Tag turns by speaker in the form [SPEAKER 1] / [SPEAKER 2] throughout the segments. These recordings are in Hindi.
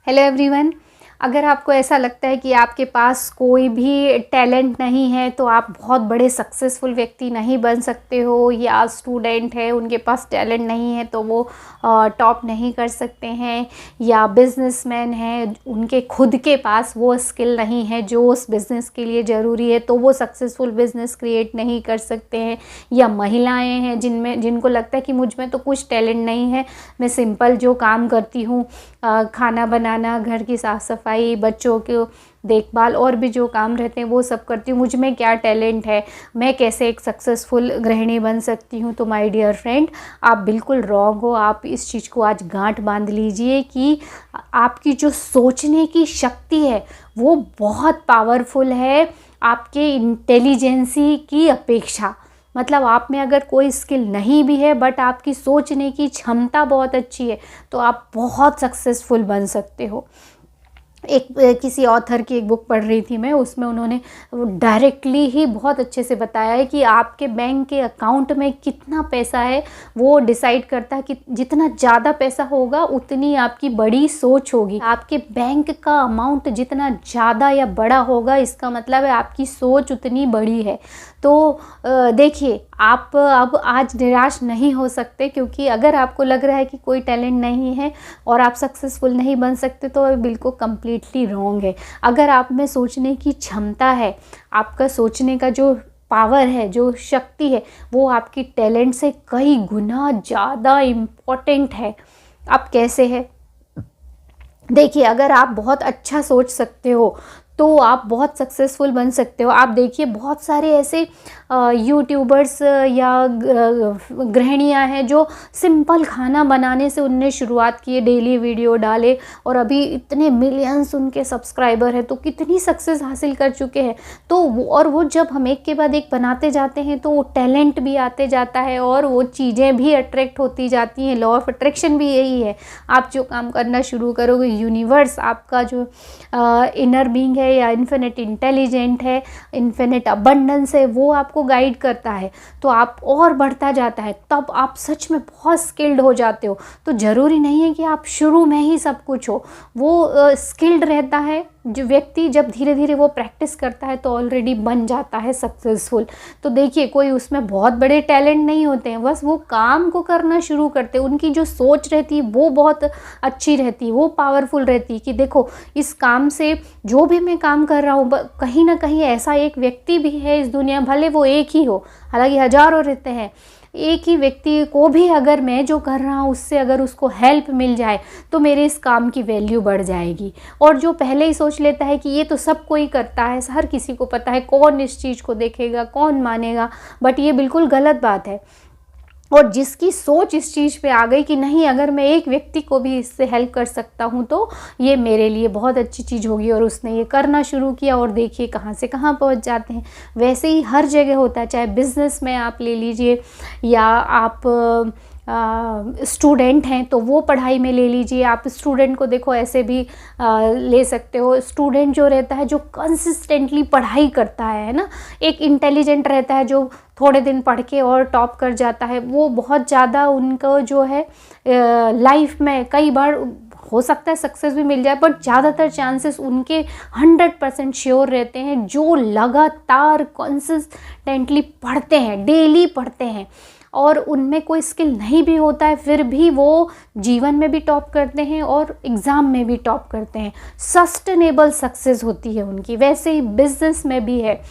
[SPEAKER 1] Hello everyone. अगर आपको ऐसा लगता है कि आपके पास कोई भी टैलेंट नहीं है तो आप बहुत बड़े सक्सेसफुल व्यक्ति नहीं बन सकते हो, या स्टूडेंट है उनके पास टैलेंट नहीं है तो वो टॉप नहीं कर सकते हैं, या बिजनेसमैन है उनके खुद के पास वो स्किल नहीं है जो उस बिज़नेस के लिए ज़रूरी है तो वो सक्सेसफुल बिज़नेस क्रिएट नहीं कर सकते हैं, या महिलाएं हैं जिनको लगता है कि मुझ में तो कुछ टैलेंट नहीं है, मैं सिंपल जो काम करती हूँ खाना बनाना, घर की साफ़ सफाई, बच्चों को देखभाल और भी जो काम रहते हैं वो सब करती हूँ, मुझ में क्या टैलेंट है, मैं कैसे एक सक्सेसफुल गृहिणी बन सकती हूँ। तो माय डियर फ्रेंड, आप बिल्कुल रॉन्ग हो। आप इस चीज़ को आज गांठ बांध लीजिए कि आपकी जो सोचने की शक्ति है वो बहुत पावरफुल है आपके इंटेलिजेंसी की अपेक्षा। मतलब आप में अगर कोई स्किल नहीं भी है बट आपकी सोचने की क्षमता बहुत अच्छी है तो आप बहुत सक्सेसफुल बन सकते हो। किसी ऑथर की एक बुक पढ़ रही थी मैं, उसमें उन्होंने डायरेक्टली ही बहुत अच्छे से बताया है कि आपके बैंक के अकाउंट में कितना पैसा है वो डिसाइड करता है कि जितना ज़्यादा पैसा होगा उतनी आपकी बड़ी सोच होगी। आपके बैंक का अमाउंट जितना ज़्यादा या बड़ा होगा इसका मतलब है आपकी सोच उतनी बड़ी है। तो देखिए, आप अब आज निराश नहीं हो सकते, क्योंकि अगर आपको लग रहा है कि कोई टैलेंट नहीं है और आप सक्सेसफुल नहीं बन सकते तो बिल्कुल कम्प्लीटली रॉन्ग है। अगर आप में सोचने की क्षमता है, आपका सोचने का जो पावर है, जो शक्ति है, वो आपकी टैलेंट से कई गुना ज़्यादा इम्पोर्टेंट है। अब कैसे है देखिए, अगर आप बहुत अच्छा सोच सकते हो तो आप बहुत सक्सेसफुल बन सकते हो। आप देखिए बहुत सारे ऐसे यूट्यूबर्स या गृहिणियाँ हैं जो सिंपल खाना बनाने से उनने शुरुआत की है, डेली वीडियो डाले और अभी इतने मिलियंस उनके सब्सक्राइबर हैं, तो कितनी सक्सेस हासिल कर चुके हैं। तो वो जब हम एक के बाद एक बनाते जाते हैं तो वो टैलेंट भी आते जाता है और वो चीज़ें भी अट्रैक्ट होती जाती हैं। लॉ ऑफ अट्रैक्शन भी यही है। आप जो काम करना शुरू करोगे, यूनिवर्स आपका जो इनर बीइंग है या इन्फिनिट इंटेलिजेंट है, इन्फिनिट अबंडेंस है, वो आपको गाइड करता है तो आप और बढ़ता जाता है, तब आप सच में बहुत स्किल्ड हो जाते हो। तो ज़रूरी नहीं है कि आप शुरू में ही सब कुछ हो। वो स्किल्ड रहता है जो व्यक्ति, जब धीरे धीरे वो प्रैक्टिस करता है तो ऑलरेडी बन जाता है सक्सेसफुल। तो देखिए, कोई उसमें बहुत बड़े टैलेंट नहीं होते हैं, बस वो काम को करना शुरू करते हैं, उनकी जो सोच रहती है वो बहुत अच्छी रहती है, वो पावरफुल रहती है कि देखो इस काम से जो भी मैं काम कर रहा हूँ कहीं ना कहीं ऐसा एक व्यक्ति भी है इस दुनिया, भले वो एक ही हो, हालांकि हजारों रहते हैं, एक ही व्यक्ति को भी अगर मैं जो कर रहा हूँ उससे अगर उसको हेल्प मिल जाए तो मेरे इस काम की वैल्यू बढ़ जाएगी। और जो पहले ही सोच लेता है कि ये तो सब कोई करता है, हर किसी को पता है, कौन इस चीज़ को देखेगा, कौन मानेगा, बट ये बिल्कुल गलत बात है। और जिसकी सोच इस चीज़ पे आ गई कि नहीं, अगर मैं एक व्यक्ति को भी इससे हेल्प कर सकता हूँ तो ये मेरे लिए बहुत अच्छी चीज़ होगी, और उसने ये करना शुरू किया और देखिए कहाँ से कहाँ पहुँच जाते हैं। वैसे ही हर जगह होता है, चाहे बिज़नेस में आप ले लीजिए या आप स्टूडेंट हैं तो वो पढ़ाई में ले लीजिए। आप स्टूडेंट को देखो ऐसे भी ले सकते हो। स्टूडेंट जो रहता है, जो कंसिस्टेंटली पढ़ाई करता है ना, एक इंटेलिजेंट रहता है जो थोड़े दिन पढ़ के और टॉप कर जाता है, वो बहुत ज़्यादा उनको जो है लाइफ में कई बार हो सकता है सक्सेस भी मिल जाए, बट ज़्यादातर चांसेस उनके 100% श्योर रहते हैं जो लगातार कंसिस्टेंटली पढ़ते हैं, डेली पढ़ते हैं, और उनमें कोई स्किल नहीं भी होता है फिर भी वो जीवन में भी टॉप करते हैं और एग्ज़ाम में भी टॉप करते हैं। सस्टेनेबल सक्सेस होती है उनकी। वैसे ही बिजनेस में भी है,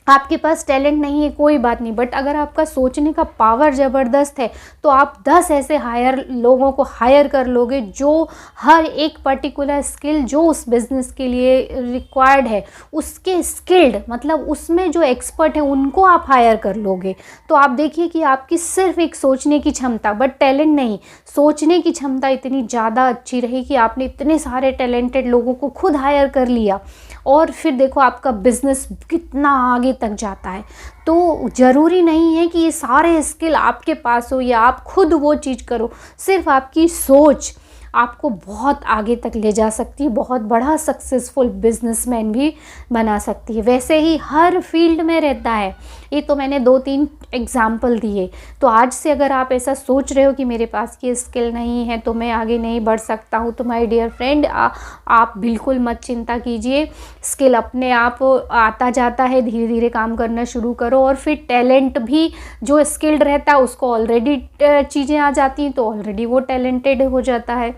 [SPEAKER 1] आपके पास टैलेंट नहीं है कोई बात नहीं, बट अगर आपका सोचने का पावर ज़बरदस्त है तो आप 10 ऐसे लोगों को हायर कर लोगे जो हर एक पर्टिकुलर स्किल जो उस बिज़नेस के लिए रिक्वायर्ड है उसके स्किल्ड, मतलब उसमें जो एक्सपर्ट है उनको आप हायर कर लोगे। तो आप देखिए कि आपकी सिर्फ एक सोचने की क्षमता, बट टैलेंट नहीं, सोचने की क्षमता इतनी ज़्यादा अच्छी रही कि आपने इतने सारे टैलेंटेड लोगों को खुद हायर कर लिया, और फिर देखो आपका बिज़नेस कितना आगे तक जाता है। तो ज़रूरी नहीं है कि ये सारे स्किल आपके पास हो या आप खुद वो चीज़ करो, सिर्फ आपकी सोच आपको बहुत आगे तक ले जा सकती है, बहुत बड़ा सक्सेसफुल बिजनेसमैन भी बना सकती है। वैसे ही हर फील्ड में रहता है, ये तो मैंने 2-3 एग्जाम्पल दिए। तो आज से अगर आप ऐसा सोच रहे हो कि मेरे पास ये स्किल नहीं है तो मैं आगे नहीं बढ़ सकता हूँ, तो माय डियर फ्रेंड आप बिल्कुल मत चिंता कीजिए। स्किल अपने आप आता जाता है, धीरे धीरे काम करना शुरू करो। और फिर टैलेंट भी, जो स्किल्ड रहता है उसको ऑलरेडी चीज़ें आ जाती हैं तो ऑलरेडी वो टैलेंटेड हो जाता है।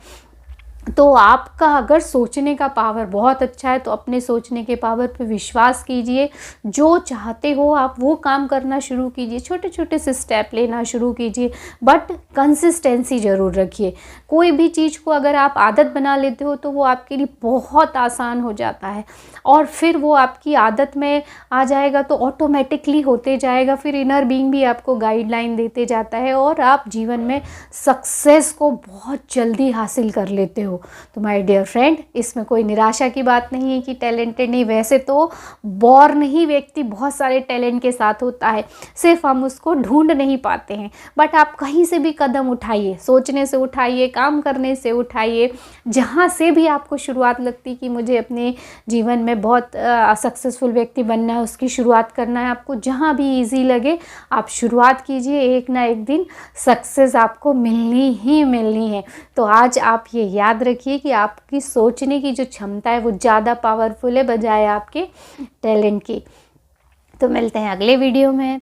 [SPEAKER 1] तो आपका अगर सोचने का पावर बहुत अच्छा है तो अपने सोचने के पावर पे विश्वास कीजिए। जो चाहते हो आप वो काम करना शुरू कीजिए, छोटे छोटे से स्टेप लेना शुरू कीजिए, बट कंसिस्टेंसी ज़रूर रखिए। कोई भी चीज़ को अगर आप आदत बना लेते हो तो वो आपके लिए बहुत आसान हो जाता है, और फिर वो आपकी आदत में आ जाएगा तो ऑटोमेटिकली होते जाएगा। फिर इनर बीइंग भी आपको गाइडलाइन देते जाता है और आप जीवन में सक्सेस को बहुत जल्दी हासिल कर लेते हो। तो माय डियर फ्रेंड, इसमें कोई निराशा की बात नहीं है कि टैलेंटेड नहीं। वैसे तो बॉर्न ही व्यक्ति बहुत सारे टैलेंट के साथ होता है, सिर्फ हम उसको ढूंढ नहीं पाते हैं। बट आप कहीं से भी कदम उठाइए, सोचने से उठाइए, काम करने से उठाइए, जहाँ से भी आपको शुरुआत लगती कि मुझे अपने जीवन में बहुत सक्सेसफुल व्यक्ति बनना है, उसकी शुरुआत करना है, आपको जहाँ भी ईजी लगे आप शुरुआत कीजिए। एक ना एक दिन सक्सेस आपको मिलनी ही मिलनी है। तो आज आप ये याद रखिए कि आपकी सोचने की जो क्षमता है वो ज़्यादा पावरफुल है बजाय आपके टैलेंट की। तो मिलते हैं अगले वीडियो में।